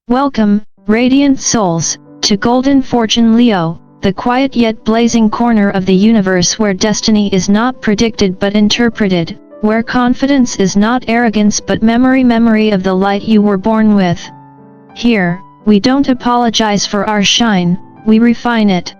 Welcome, radiant souls, to Golden Fortune Leo, the quiet yet blazing corner of the universe where destiny is not predicted but interpreted, where confidence is not arrogance but memory of the light you were born with. Here, we don't apologize for our shine, we refine it.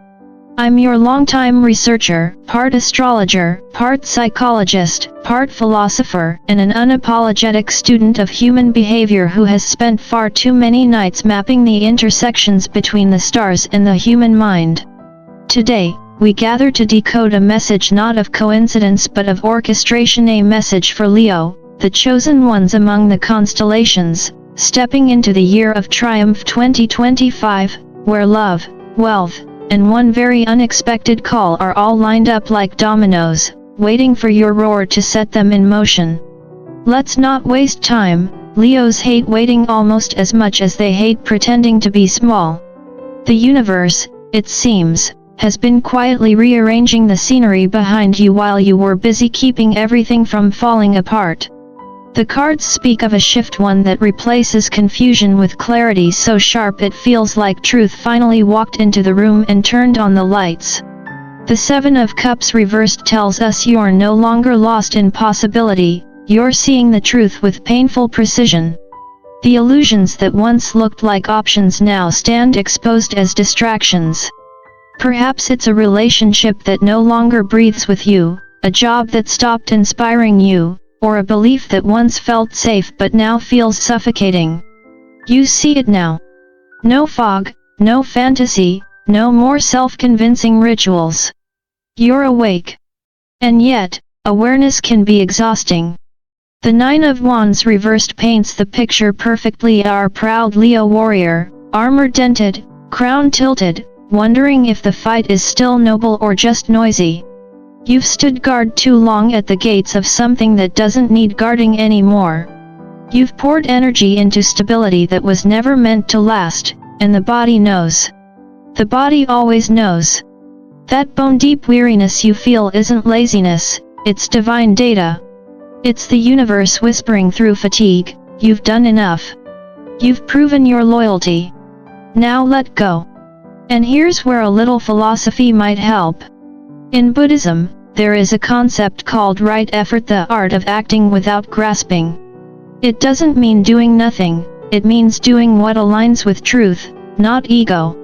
I'm your longtime researcher, part astrologer, part psychologist, part philosopher, and an unapologetic student of human behavior who has spent far too many nights mapping the intersections between the stars and the human mind. Today, we gather to decode a message not of coincidence but of orchestration, a message for Leo, the chosen ones among the constellations, stepping into the year of triumph 2025, where love, wealth, and one very unexpected call are all lined up like dominoes, waiting for your roar to set them in motion. Let's not waste time. Leos hate waiting almost as much as they hate pretending to be small. The universe, it seems, has been quietly rearranging the scenery behind you while you were busy keeping everything from falling apart. The cards speak of a shift, one that replaces confusion with clarity so sharp it feels like truth finally walked into the room and turned on the lights. The Seven of Cups reversed tells us you're no longer lost in possibility, you're seeing the truth with painful precision. The illusions that once looked like options now stand exposed as distractions. Perhaps it's a relationship that no longer breathes with you, a job that stopped inspiring you, or a belief that once felt safe but now feels suffocating. You see it now. No fog, no fantasy, no more self-convincing rituals. You're awake. And yet, awareness can be exhausting. The Nine of Wands reversed paints the picture perfectly. Our proud Leo warrior, armor dented, crown tilted, wondering if the fight is still noble or just noisy. You've stood guard too long at the gates of something that doesn't need guarding anymore. You've poured energy into stability that was never meant to last, and the body knows. The body always knows. That bone-deep weariness you feel isn't laziness, it's divine data. It's the universe whispering through fatigue, you've done enough. You've proven your loyalty. Now let go. And here's where a little philosophy might help. In Buddhism, there is a concept called right effort, the art of acting without grasping. It doesn't mean doing nothing, it means doing what aligns with truth, not ego.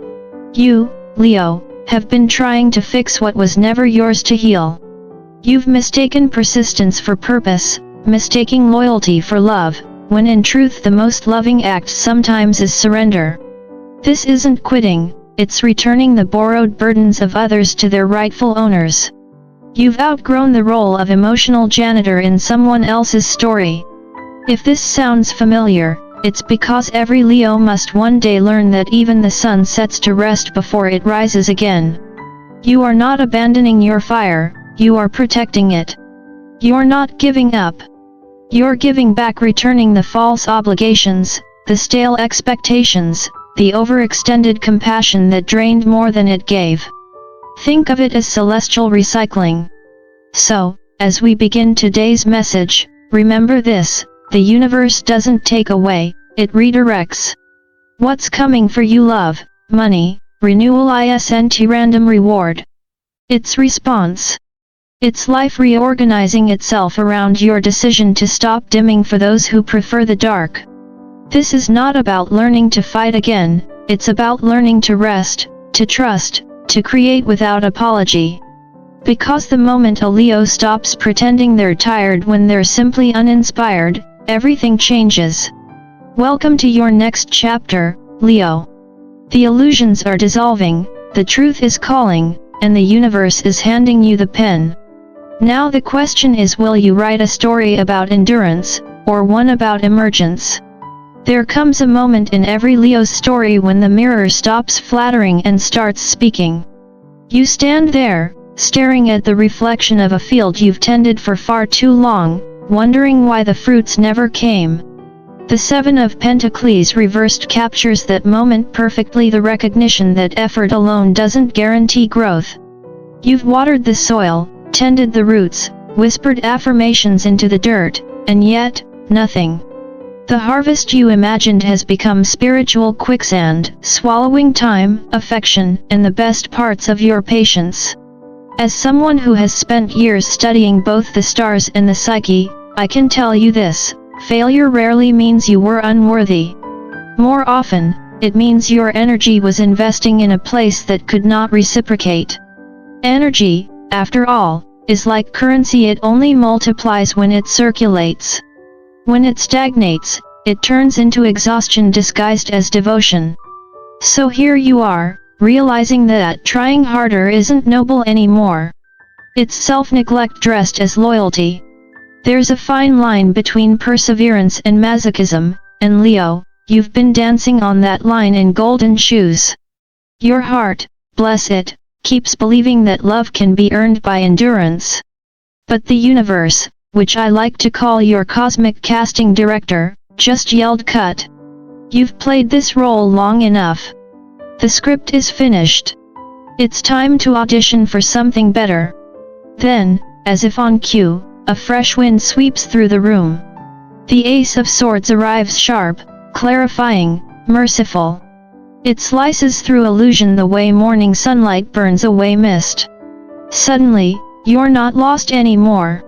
You, Leo, have been trying to fix what was never yours to heal. You've mistaken persistence for purpose, mistaking loyalty for love, when in truth the most loving act sometimes is surrender. This isn't quitting. It's returning the borrowed burdens of others to their rightful owners. You've outgrown the role of emotional janitor in someone else's story. If this sounds familiar, it's because every Leo must one day learn that even the sun sets to rest before it rises again. You are not abandoning your fire, you are protecting it. You're not giving up. You're giving back, returning the false obligations, the stale expectations, the overextended compassion that drained more than it gave. Think of it as celestial recycling. So, as we begin today's message, remember this: the universe doesn't take away, it redirects. What's coming for you? Love, money, renewal, isn't random reward. It's response. It's life reorganizing itself around your decision to stop dimming for those who prefer the dark. This is not about learning to fight again, it's about learning to rest, to trust, to create without apology. Because the moment a Leo stops pretending they're tired when they're simply uninspired, everything changes. Welcome to your next chapter, Leo. The illusions are dissolving, the truth is calling, and the universe is handing you the pen. Now the question is, will you write a story about endurance, or one about emergence? There comes a moment in every Leo's story when the mirror stops flattering and starts speaking. You stand there, staring at the reflection of a field you've tended for far too long, wondering why the fruits never came. The Seven of Pentacles reversed captures that moment perfectly, the recognition that effort alone doesn't guarantee growth. You've watered the soil, tended the roots, whispered affirmations into the dirt, and yet, nothing. The harvest you imagined has become spiritual quicksand, swallowing time, affection, and the best parts of your patience. As someone who has spent years studying both the stars and the psyche, I can tell you this: failure rarely means you were unworthy. More often, it means your energy was investing in a place that could not reciprocate. Energy, after all, is like currency, it only multiplies when it circulates. When it stagnates, it turns into exhaustion disguised as devotion. So here you are, realizing that trying harder isn't noble anymore. It's self-neglect dressed as loyalty. There's a fine line between perseverance and masochism, and Leo, you've been dancing on that line in golden shoes. Your heart, bless it, keeps believing that love can be earned by endurance. But the universe, which I like to call your cosmic casting director, just yelled cut. You've played this role long enough. The script is finished. It's time to audition for something better. Then, as if on cue, a fresh wind sweeps through the room. The Ace of Swords arrives sharp, clarifying, merciful. It slices through illusion the way morning sunlight burns away mist. Suddenly, you're not lost anymore.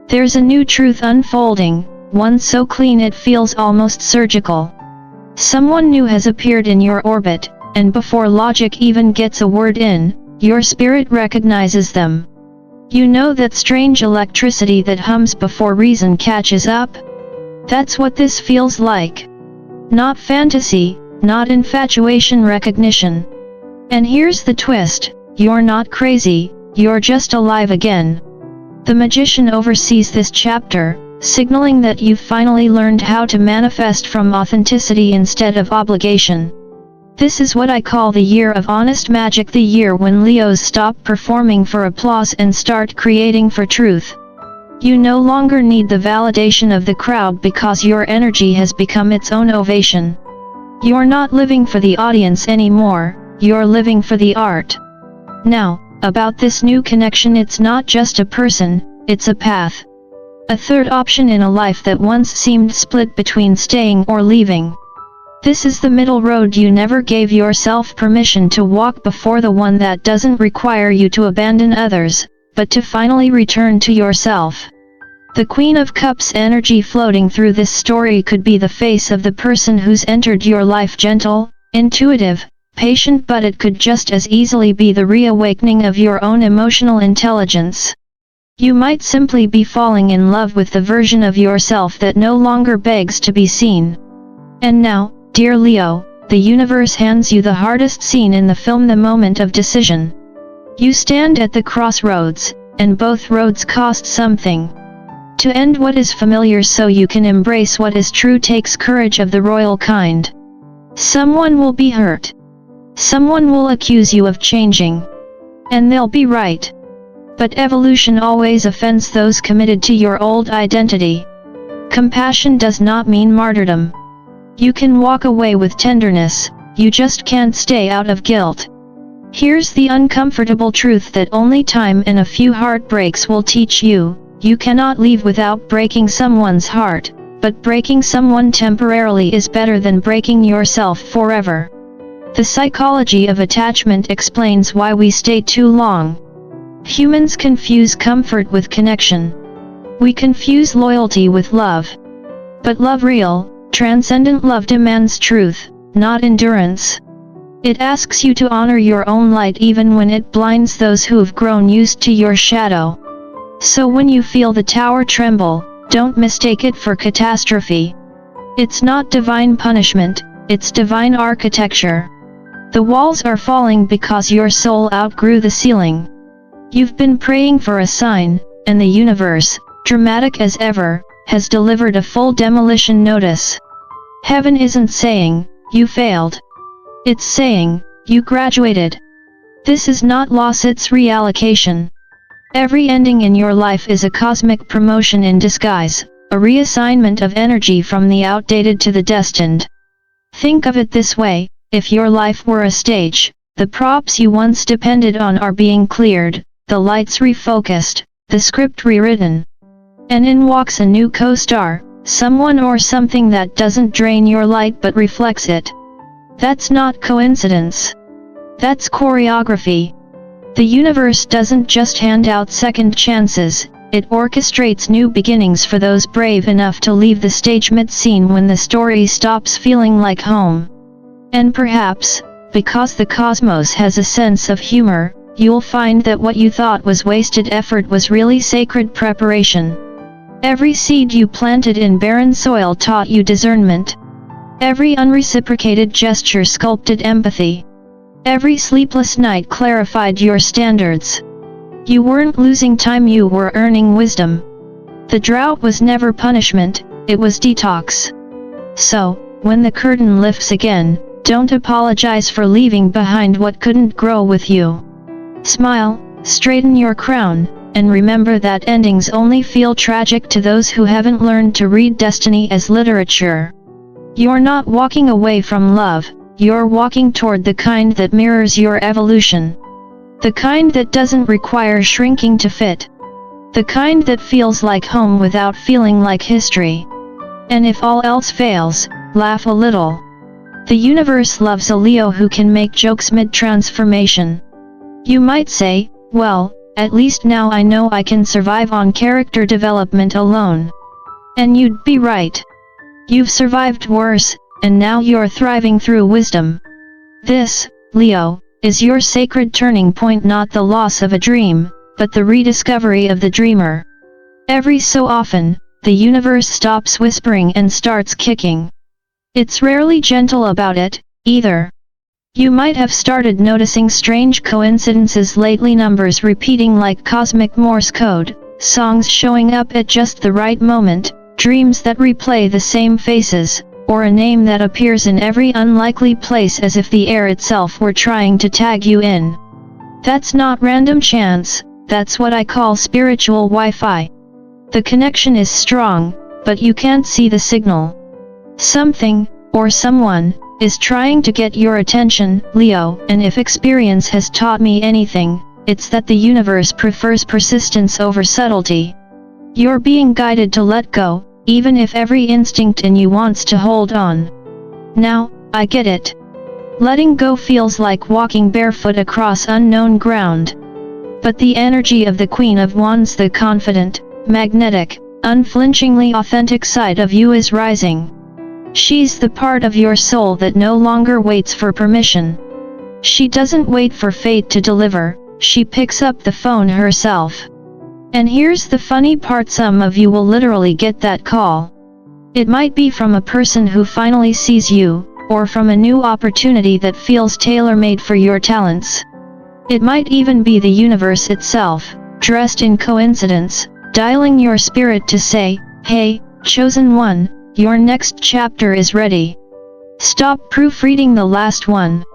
There's a new truth unfolding, one so clean it feels almost surgical. Someone new has appeared in your orbit, and before logic even gets a word in, your spirit recognizes them. You know that strange electricity that hums before reason catches up? That's what this feels like. Not fantasy, not infatuation, recognition. And here's the twist: you're not crazy, you're just alive again. The magician oversees this chapter, signaling that you've finally learned how to manifest from authenticity instead of obligation. This is what I call the year of honest magic, the year when Leos stop performing for applause and start creating for truth. You no longer need the validation of the crowd because your energy has become its own ovation. You're not living for the audience anymore, you're living for the art. Now, about this new connection, it's not just a person, it's a path. A third option in a life that once seemed split between staying or leaving. This is the middle road you never gave yourself permission to walk before, the one that doesn't require you to abandon others, but to finally return to yourself. The Queen of Cups energy floating through this story could be the face of the person who's entered your life, gentle, intuitive, patient, but it could just as easily be the reawakening of your own emotional intelligence. You might simply be falling in love with the version of yourself that no longer begs to be seen. And now, dear Leo, the universe hands you the hardest scene in the film, the moment of decision. You stand at the crossroads, and both roads cost something. To end what is familiar so you can embrace what is true takes courage of the royal kind. Someone will be hurt. Someone will accuse you of changing. And they'll be right. But evolution always offends those committed to your old identity. Compassion does not mean martyrdom. You can walk away with tenderness, you just can't stay out of guilt. Here's the uncomfortable truth that only time and a few heartbreaks will teach you: you cannot leave without breaking someone's heart, but breaking someone temporarily is better than breaking yourself forever. The psychology of attachment explains why we stay too long. Humans confuse comfort with connection. We confuse loyalty with love. But love, real, transcendent love, demands truth, not endurance. It asks you to honor your own light even when it blinds those who've grown used to your shadow. So when you feel the tower tremble, don't mistake it for catastrophe. It's not divine punishment, it's divine architecture. The walls are falling because your soul outgrew the ceiling. You've been praying for a sign, and the universe, dramatic as ever, has delivered a full demolition notice. Heaven isn't saying, "You failed." It's saying, "You graduated." This is not loss, it's reallocation. Every ending in your life is a cosmic promotion in disguise, a reassignment of energy from the outdated to the destined. Think of it this way: if your life were a stage, the props you once depended on are being cleared, the lights refocused, the script rewritten. And in walks a new co-star, someone or something that doesn't drain your light but reflects it. That's not coincidence. That's choreography. The universe doesn't just hand out second chances, it orchestrates new beginnings for those brave enough to leave the stage mid-scene when the story stops feeling like home. And perhaps, because the cosmos has a sense of humor, you'll find that what you thought was wasted effort was really sacred preparation. Every seed you planted in barren soil taught you discernment. Every unreciprocated gesture sculpted empathy. Every sleepless night clarified your standards. You weren't losing time, you were earning wisdom. The drought was never punishment, it was detox. So, when the curtain lifts again, don't apologize for leaving behind what couldn't grow with you. Smile, straighten your crown, and remember that endings only feel tragic to those who haven't learned to read destiny as literature. You're not walking away from love, you're walking toward the kind that mirrors your evolution. The kind that doesn't require shrinking to fit. The kind that feels like home without feeling like history. And if all else fails, laugh a little. The universe loves a Leo who can make jokes mid-transformation. You might say, well, at least now I know I can survive on character development alone. And you'd be right. You've survived worse, and now you're thriving through wisdom. This, Leo, is your sacred turning point, not the loss of a dream, but the rediscovery of the dreamer. Every so often, the universe stops whispering and starts kicking. It's rarely gentle about it, either. You might have started noticing strange coincidences lately, numbers repeating like cosmic Morse code, songs showing up at just the right moment, dreams that replay the same faces, or a name that appears in every unlikely place as if the air itself were trying to tag you in. That's not random chance, that's what I call spiritual Wi-Fi. The connection is strong, but you can't see the signal. Something, or someone, is trying to get your attention, Leo, and if experience has taught me anything, it's that the universe prefers persistence over subtlety. You're being guided to let go, even if every instinct in you wants to hold on. Now, I get it. Letting go feels like walking barefoot across unknown ground. But the energy of the Queen of Wands, the confident, magnetic, unflinchingly authentic side of you is rising. She's the part of your soul that no longer waits for permission. She doesn't wait for fate to deliver, she picks up the phone herself. And here's the funny part, some of you will literally get that call. It might be from a person who finally sees you, or from a new opportunity that feels tailor-made for your talents. It might even be the universe itself, dressed in coincidence, dialing your spirit to say, hey, chosen one, your next chapter is ready. Stop proofreading the last one.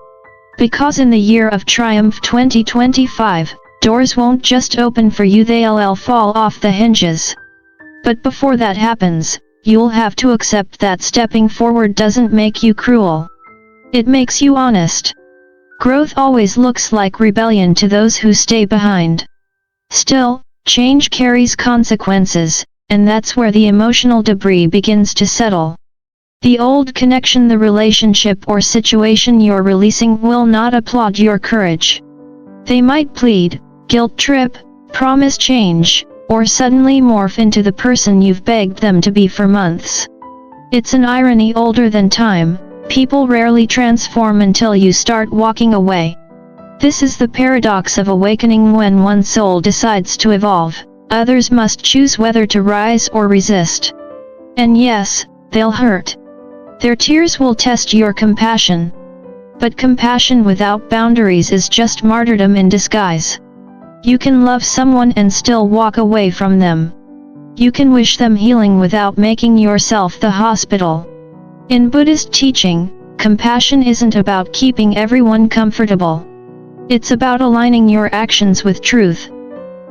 Because in the year of triumph 2025, doors won't just open for you, they'll fall off the hinges. But before that happens, you'll have to accept that stepping forward doesn't make you cruel. It makes you honest. Growth always looks like rebellion to those who stay behind. Still, change carries consequences, and that's where the emotional debris begins to settle. The old connection, the relationship or situation you're releasing will not applaud your courage. They might plead, guilt trip, promise change, or suddenly morph into the person you've begged them to be for months. It's an irony older than time, people rarely transform until you start walking away. This is the paradox of awakening. When one soul decides to evolve, others must choose whether to rise or resist. And yes, they'll hurt. Their tears will test your compassion. But compassion without boundaries is just martyrdom in disguise. You can love someone and still walk away from them. You can wish them healing without making yourself the hospital. In Buddhist teaching, compassion isn't about keeping everyone comfortable. It's about aligning your actions with truth.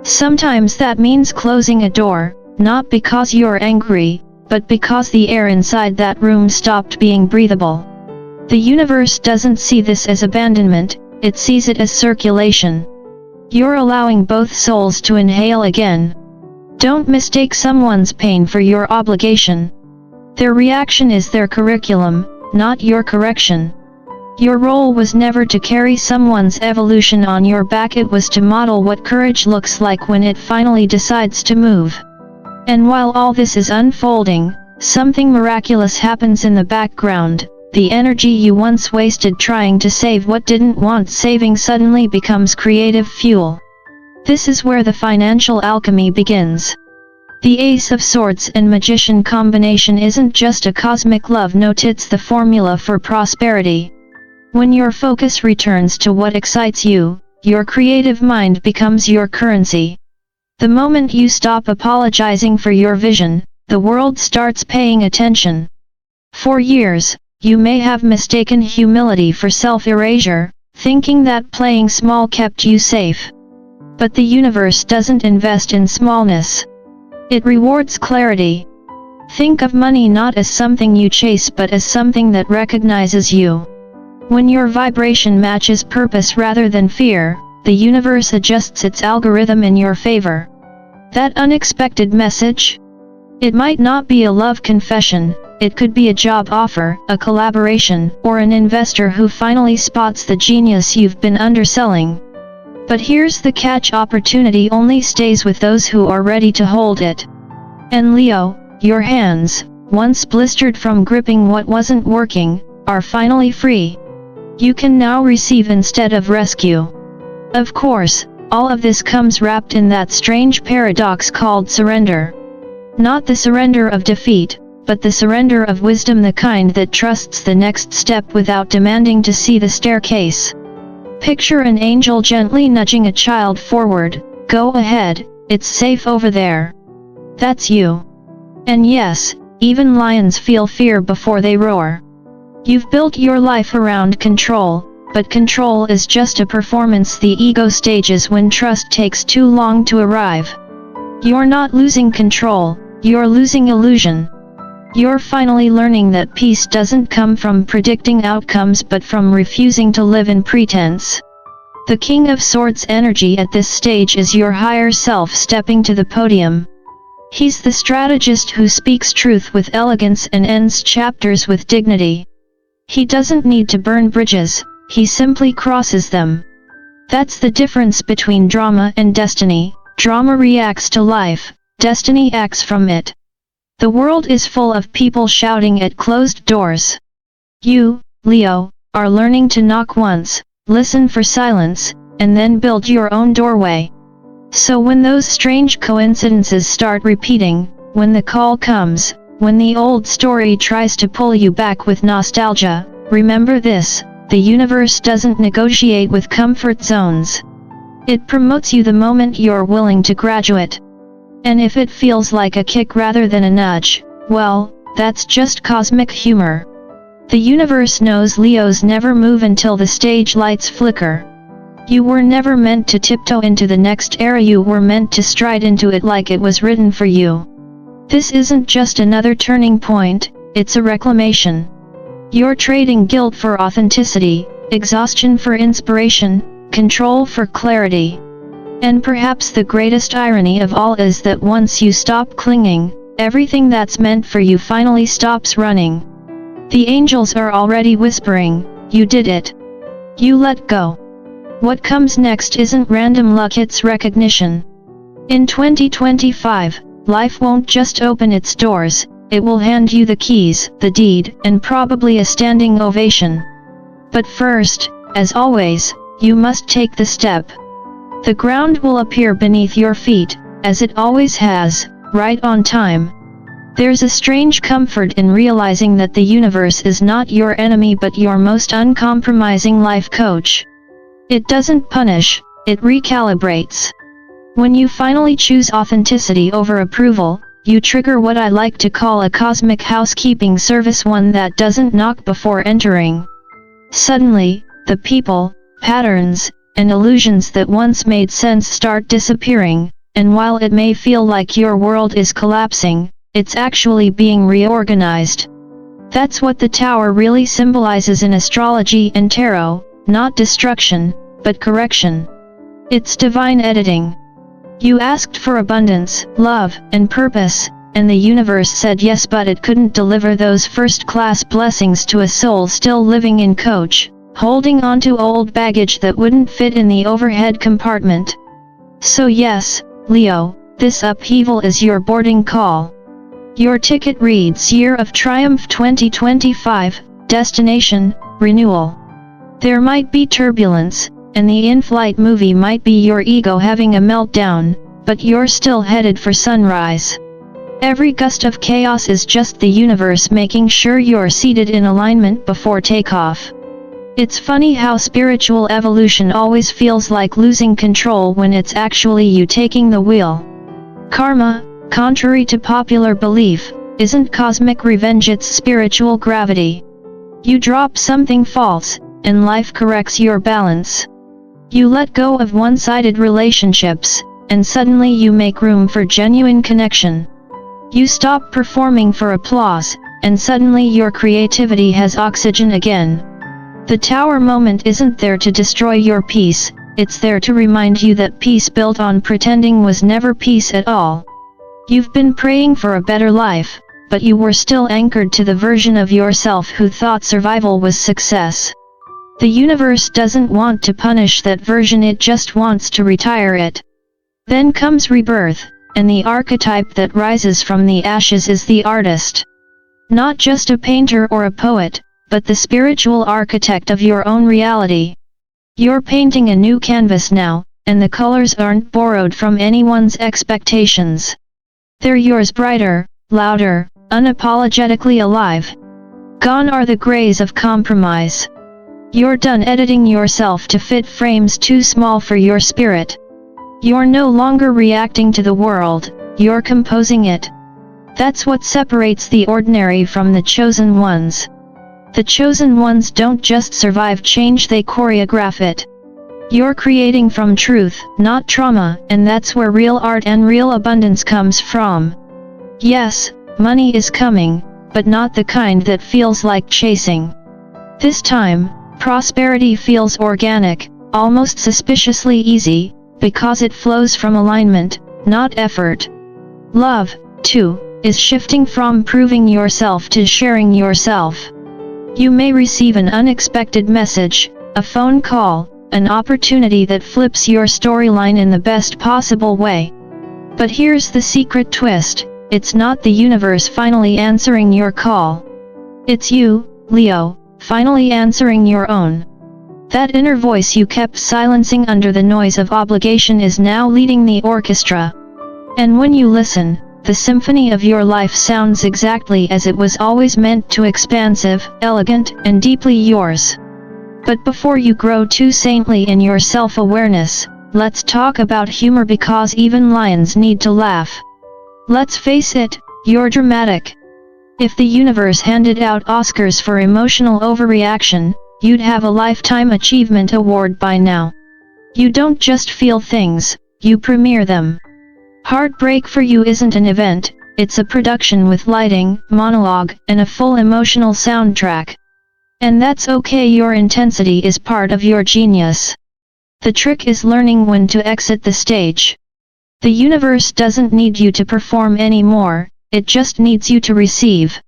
Sometimes that means closing a door, not because you're angry, but because the air inside that room stopped being breathable. The universe doesn't see this as abandonment, it sees it as circulation. You're allowing both souls to inhale again. Don't mistake someone's pain for your obligation. Their reaction is their curriculum, not your correction. Your role was never to carry someone's evolution on your back, it was to model what courage looks like when it finally decides to move. And while all this is unfolding, something miraculous happens in the background. The energy you once wasted trying to save what didn't want saving suddenly becomes creative fuel. This is where the financial alchemy begins. The Ace of Swords and Magician combination isn't just a cosmic love note, it's the formula for prosperity. When your focus returns to what excites you, your creative mind becomes your currency. The moment you stop apologizing for your vision, the world starts paying attention. For years, you may have mistaken humility for self-erasure, thinking that playing small kept you safe. But the universe doesn't invest in smallness. It rewards clarity. Think of money not as something you chase but as something that recognizes you. When your vibration matches purpose rather than fear, the universe adjusts its algorithm in your favor. That unexpected message? It might not be a love confession, it could be a job offer, a collaboration, or an investor who finally spots the genius you've been underselling. But here's the catch: opportunity only stays with those who are ready to hold it. And Leo, your hands, once blistered from gripping what wasn't working, are finally free. You can now receive instead of rescue. Of course, all of this comes wrapped in that strange paradox called surrender. Not the surrender of defeat, but the surrender of wisdom, the kind that trusts the next step without demanding to see the staircase. Picture an angel gently nudging a child forward. Go ahead, it's safe over there. That's you. And yes, even lions feel fear before they roar. You've built your life around control, but control is just a performance the ego stages when trust takes too long to arrive. You're not losing control, you're losing illusion. You're finally learning that peace doesn't come from predicting outcomes but from refusing to live in pretense. The King of Swords energy at this stage is your higher self stepping to the podium. He's the strategist who speaks truth with elegance and ends chapters with dignity. He doesn't need to burn bridges, he simply crosses them. That's the difference between drama and destiny. Drama reacts to life, destiny acts from it. The world is full of people shouting at closed doors. You, Leo, are learning to knock once, listen for silence, and then build your own doorway. So when those strange coincidences start repeating, when the call comes, when the old story tries to pull you back with nostalgia, remember this: the universe doesn't negotiate with comfort zones. It promotes you the moment you're willing to graduate. And if it feels like a kick rather than a nudge, well, that's just cosmic humor. The universe knows Leos never move until the stage lights flicker. You were never meant to tiptoe into the next era, you were meant to stride into it like it was written for you. This isn't just another turning point, it's a reclamation. You're trading guilt for authenticity, exhaustion for inspiration, control for clarity. And perhaps the greatest irony of all is that once you stop clinging, everything that's meant for you finally stops running. The angels are already whispering, you did it. You let go. What comes next isn't random luck, it's recognition. In 2025, life won't just open its doors, it will hand you the keys, the deed, and probably a standing ovation. But first, as always, you must take the step. The ground will appear beneath your feet, as it always has, right on time. There's a strange comfort in realizing that the universe is not your enemy but your most uncompromising life coach. It doesn't punish, it recalibrates. When you finally choose authenticity over approval, you trigger what I like to call a cosmic housekeeping service, one that doesn't knock before entering. Suddenly, the people, patterns, and illusions that once made sense start disappearing, and while it may feel like your world is collapsing, it's actually being reorganized. That's what the Tower really symbolizes in astrology and tarot, not destruction, but correction. It's divine editing. You asked for abundance, love, and purpose, and the universe said yes, but it couldn't deliver those first-class blessings to a soul still living in coach, holding onto old baggage that wouldn't fit in the overhead compartment. So yes, Leo, this upheaval is your boarding call. Your ticket reads Year of Triumph 2025, Destination, Renewal. There might be turbulence, and the in-flight movie might be your ego having a meltdown, but you're still headed for sunrise. Every gust of chaos is just the universe making sure you're seated in alignment before takeoff. It's funny how spiritual evolution always feels like losing control when it's actually you taking the wheel. Karma, contrary to popular belief, isn't cosmic revenge, it's spiritual gravity. You drop something false, and life corrects your balance. You let go of one-sided relationships, and suddenly you make room for genuine connection. You stop performing for applause, and suddenly your creativity has oxygen again. The tower moment isn't there to destroy your peace, it's there to remind you that peace built on pretending was never peace at all. You've been praying for a better life, but you were still anchored to the version of yourself who thought survival was success. The universe doesn't want to punish that version, it just wants to retire it. Then comes rebirth, and the archetype that rises from the ashes is the artist. Not just a painter or a poet, but the spiritual architect of your own reality. You're painting a new canvas now, and the colors aren't borrowed from anyone's expectations. They're yours, brighter, louder, unapologetically alive. Gone are the grays of compromise. You're done editing yourself to fit frames too small for your spirit. You're no longer reacting to the world, you're composing it. That's what separates the ordinary from the chosen ones. The chosen ones don't just survive change, they choreograph it. You're creating from truth, not trauma, and that's where real art and real abundance comes from. Yes, money is coming, but not the kind that feels like chasing. This time, prosperity feels organic, almost suspiciously easy, because it flows from alignment, not effort. Love, too, is shifting from proving yourself to sharing yourself. You may receive an unexpected message, a phone call, an opportunity that flips your storyline in the best possible way. But here's the secret twist, it's not the universe finally answering your call. It's you, Leo, finally answering your own. That inner voice you kept silencing under the noise of obligation is now leading the orchestra. And when you listen, the symphony of your life sounds exactly as it was always meant to, expansive, elegant, and deeply yours. But before you grow too saintly in your self-awareness, let's talk about humor, because even lions need to laugh. Let's face it, you're dramatic. If the universe handed out Oscars for emotional overreaction, you'd have a Lifetime Achievement Award by now. You don't just feel things, you premiere them. Heartbreak for you isn't an event, it's a production with lighting, monologue, and a full emotional soundtrack. And that's okay, your intensity is part of your genius. The trick is learning when to exit the stage. The universe doesn't need you to perform anymore, it just needs you to receive.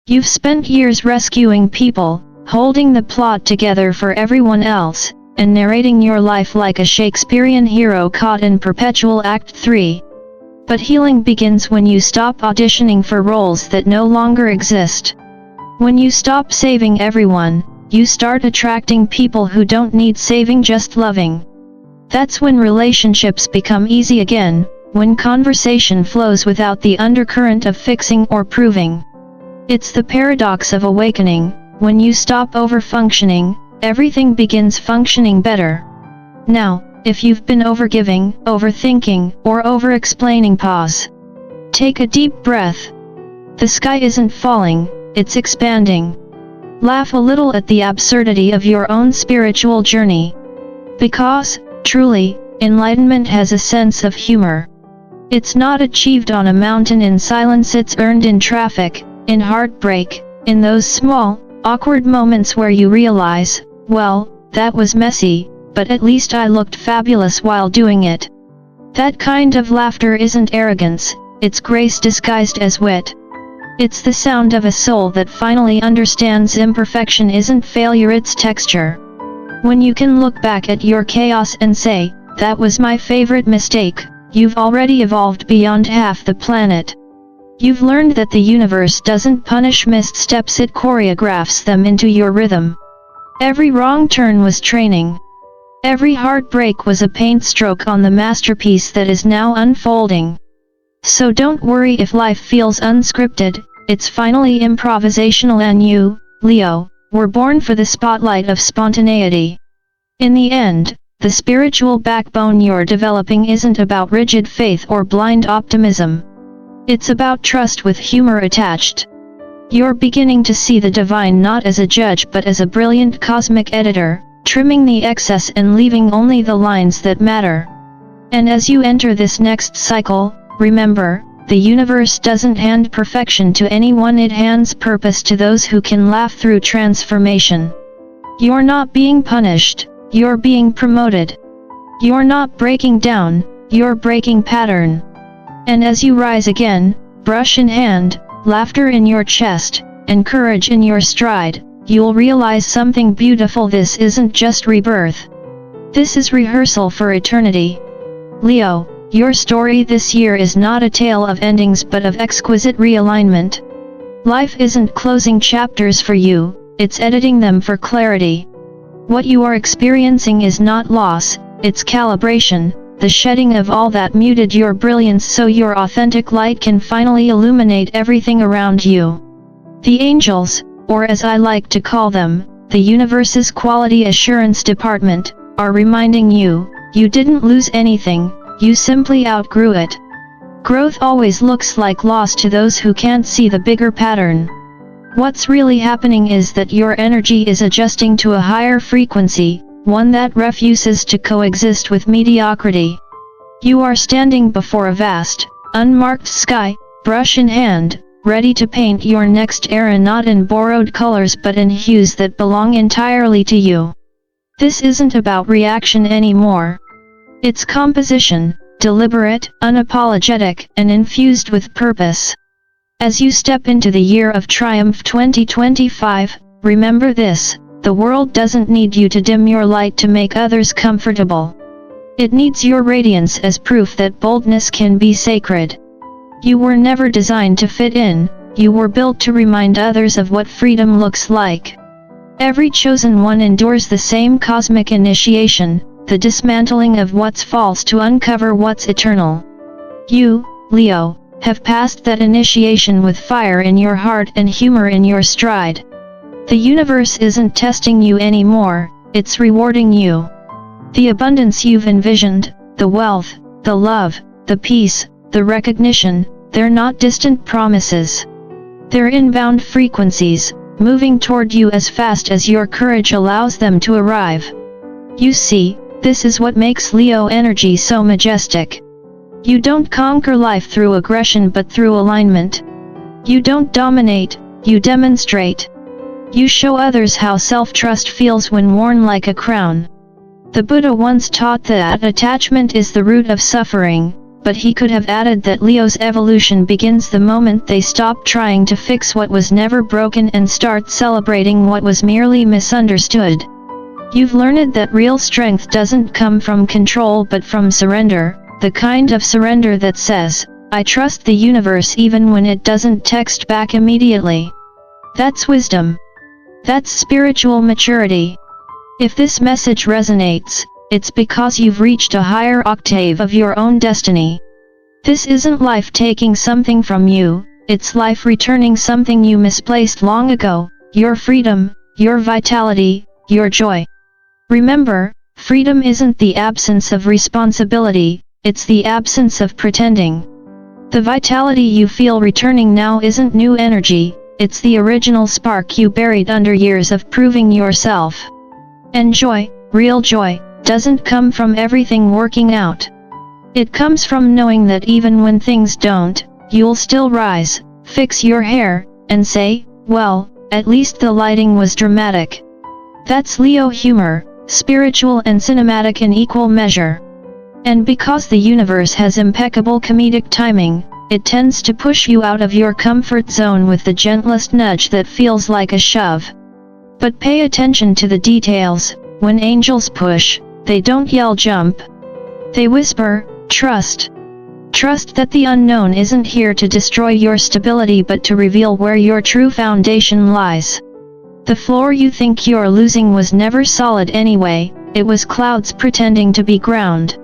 You've spent years rescuing people, holding the plot together for everyone else, and narrating your life like a Shakespearean hero caught in perpetual Act 3. But healing begins when you stop auditioning for roles that no longer exist. When you stop saving everyone, you start attracting people who don't need saving, just loving. That's when relationships become easy again, when conversation flows without the undercurrent of fixing or proving. It's the paradox of awakening. When you stop over-functioning, everything begins functioning better. Now, if you've been overgiving, overthinking, or over-explaining, pause. Take a deep breath. The sky isn't falling, it's expanding. Laugh a little at the absurdity of your own spiritual journey. Because, truly, enlightenment has a sense of humor. It's not achieved on a mountain in silence, it's earned in traffic, in heartbreak, in those small, awkward moments where you realize, well, that was messy, but at least I looked fabulous while doing it. That kind of laughter isn't arrogance, it's grace disguised as wit. It's the sound of a soul that finally understands imperfection isn't failure, it's texture. When you can look back at your chaos and say, "That was my favorite mistake," you've already evolved beyond half the planet. You've learned that the universe doesn't punish missteps, it choreographs them into your rhythm. Every wrong turn was training. Every heartbreak was a paint stroke on the masterpiece that is now unfolding. So don't worry if life feels unscripted, it's finally improvisational, and you, Leo, were born for the spotlight of spontaneity. In the end, the spiritual backbone you're developing isn't about rigid faith or blind optimism. It's about trust with humor attached. You're beginning to see the divine not as a judge but as a brilliant cosmic editor, trimming the excess and leaving only the lines that matter. And as you enter this next cycle, remember, the universe doesn't hand perfection to anyone, it hands purpose to those who can laugh through transformation. You're not being punished, you're being promoted. You're not breaking down, you're breaking pattern. And as you rise again, brush in hand, laughter in your chest, and courage in your stride, you'll realize something beautiful. This isn't just rebirth. This is rehearsal for eternity. Leo, your story this year is not a tale of endings but of exquisite realignment. Life isn't closing chapters for you, it's editing them for clarity. What you are experiencing is not loss, it's calibration, the shedding of all that muted your brilliance so your authentic light can finally illuminate everything around you. The angels, or as I like to call them, the universe's quality assurance department, are reminding you, you didn't lose anything, you simply outgrew it. Growth always looks like loss to those who can't see the bigger pattern. What's really happening is that your energy is adjusting to a higher frequency, one that refuses to coexist with mediocrity. You are standing before a vast, unmarked sky, brush in hand, ready to paint your next era not in borrowed colors but in hues that belong entirely to you. This isn't about reaction anymore. It's composition, deliberate, unapologetic, and infused with purpose. As you step into the year of triumph 2025, remember this: the world doesn't need you to dim your light to make others comfortable. It needs your radiance as proof that boldness can be sacred. You were never designed to fit in, you were built to remind others of what freedom looks like. Every chosen one endures the same cosmic initiation, the dismantling of what's false to uncover what's eternal. You, Leo, have passed that initiation with fire in your heart and humor in your stride. The universe isn't testing you anymore, it's rewarding you. The abundance you've envisioned, the wealth, the love, the peace, the recognition, they're not distant promises. They're inbound frequencies, moving toward you as fast as your courage allows them to arrive. You see, this is what makes Leo energy so majestic. You don't conquer life through aggression but through alignment. You don't dominate, you demonstrate. You show others how self-trust feels when worn like a crown. The Buddha once taught that attachment is the root of suffering, but he could have added that Leo's evolution begins the moment they stop trying to fix what was never broken and start celebrating what was merely misunderstood. You've learned that real strength doesn't come from control but from surrender, the kind of surrender that says, "I trust the universe even when it doesn't text back immediately." That's wisdom. That's spiritual maturity. If this message resonates, it's because you've reached a higher octave of your own destiny. This isn't life taking something from you, it's life returning something you misplaced long ago: your freedom, your vitality, your joy. Remember, freedom isn't the absence of responsibility, it's the absence of pretending. The vitality you feel returning now isn't new energy, it's the original spark you buried under years of proving yourself. And joy, real joy, doesn't come from everything working out. It comes from knowing that even when things don't, you'll still rise, fix your hair, and say, "Well, at least the lighting was dramatic." That's Leo humor, spiritual and cinematic in equal measure. And because the universe has impeccable comedic timing, it tends to push you out of your comfort zone with the gentlest nudge that feels like a shove. But pay attention to the details. When angels push, they don't yell jump. They whisper, trust. Trust that the unknown isn't here to destroy your stability but to reveal where your true foundation lies. The floor you think you're losing was never solid anyway, it was clouds pretending to be ground.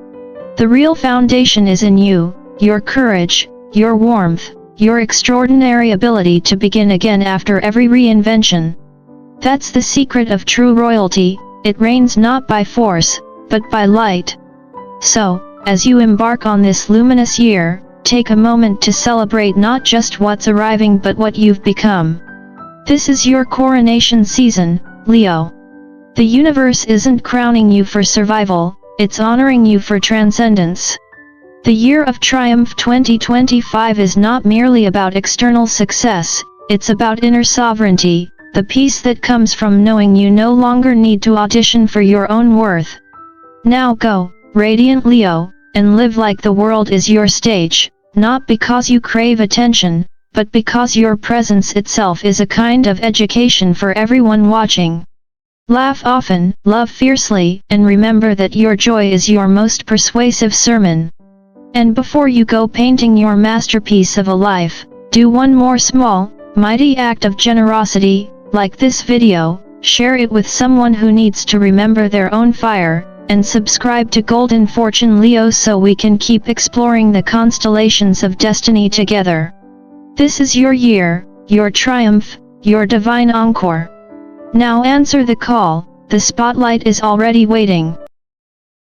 The real foundation is in you, your courage, your warmth, your extraordinary ability to begin again after every reinvention. That's the secret of true royalty, it reigns not by force, but by light. So, as you embark on this luminous year, take a moment to celebrate not just what's arriving but what you've become. This is your coronation season, Leo. The universe isn't crowning you for survival, it's honoring you for transcendence. The Year of Triumph 2025 is not merely about external success, it's about inner sovereignty, the peace that comes from knowing you no longer need to audition for your own worth. Now go, radiant Leo, and live like the world is your stage, not because you crave attention, but because your presence itself is a kind of education for everyone watching. Laugh often, love fiercely, and remember that your joy is your most persuasive sermon. And before you go painting your masterpiece of a life, do one more small, mighty act of generosity. Like this video, share it with someone who needs to remember their own fire, and subscribe to Golden Fortune Leo so we can keep exploring the constellations of destiny together. This is your year, your triumph, your divine encore. Now answer the call, the spotlight is already waiting.